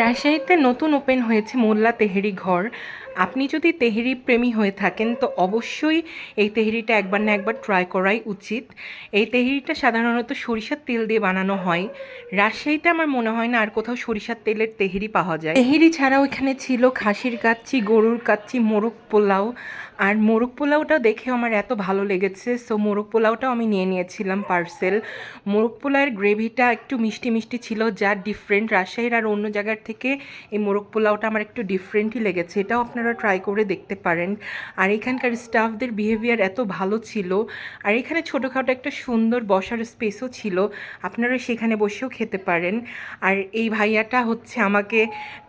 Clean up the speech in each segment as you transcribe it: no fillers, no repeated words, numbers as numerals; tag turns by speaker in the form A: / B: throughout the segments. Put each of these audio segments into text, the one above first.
A: রাজশাহীতে নতুন ওপেন হয়েছে মোল্লা তেহেরি ঘর। আপনি যদি তেহেরি প্রেমী হয়ে থাকেন তো অবশ্যই এই তেহেরিটা একবার না একবার ট্রাই করাই উচিত। এই তেহেরিটা সাধারণত সরিষার তেল দিয়ে বানানো হয়। রাজশাহীতে আমার মনে হয় না আর কোথাও সরিষার তেলের তেহেরি পাওয়া যায়। তেহেরি ছাড়াও এখানে ছিল খাসির কাচ্চি, গরুর কাচ্চি, মোরগ পোলাও। আর মোরগ পোলাওটা দেখে আমার এত ভালো লেগেছে, সো মোরগ পোলাওটাও আমি নিয়ে নিয়েছিলাম পার্সেল। মোরগ পোলাওয়ের গ্রেভিটা একটু মিষ্টি মিষ্টি ছিল, যা ডিফারেন্ট। রাজশাহীর আর অন্য জায়গার থেকে এই মোরগ পোলাওটা আমার একটু ডিফারেন্টই লেগেছে, এটাও আপনারা ট্রাই করে দেখতে পারেন। আর এখানকার স্টাফদের বিহেভিয়ার এত ভালো ছিল। আর এখানে ছোটোখাটো একটা সুন্দর বসার স্পেসও ছিল, আপনারা সেখানে বসেও খেতে পারেন। আর এই ভাইয়াটা হচ্ছে আমাকে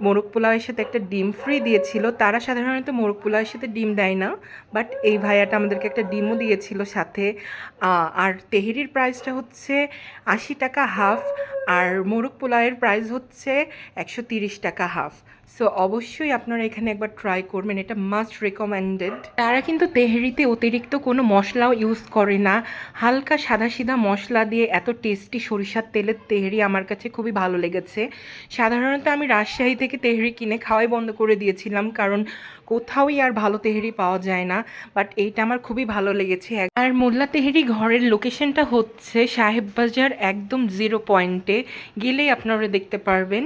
A: মোরগ পোলাওয়ের সাথে একটা ডিম ফ্রি দিয়েছিল। তারা সাধারণত মোরগ পোলাওয়ের সাথে ডিম দেয় না, বাট এই ভাইয়াটা আমাদেরকে একটা ডিমও দিয়েছিল সাথে। আর তেহেরির প্রাইসটা হচ্ছে 80 টাকা হাফ, আর মোরগ পোলাওয়ের প্রাইস হচ্ছে 130 টাকা হাফ। সো অবশ্যই আপনারা এখানে একবার ট্রাই করবেন, এটা মাস্ট রেকমেন্ডেড। তারা কিন্তু তেহেরিতে অতিরিক্ত কোনো মশলাও ইউজ করে না, হালকা সাদাসিধা মশলা দিয়ে এত টেস্টি সরিষার তেলের তেহেরি আমার কাছে খুবই ভালো লেগেছে। সাধারণত আমি রাজশাহী থেকে তেহেরি কিনে খাওয়াই বন্ধ করে দিয়েছিলাম, কারণ কোথাওই আর ভালো তেহেরি পাওয়া যায় না, বাট এইটা আমার খুবই ভালো লেগেছে। আর মোল্লা তেহেরি ঘরের লোকেশনটা হচ্ছে সাহেব বাজার, একদম 0 পয়েন্টে গেলেই আপনারা দেখতে পারবেন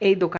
A: এই দোকান।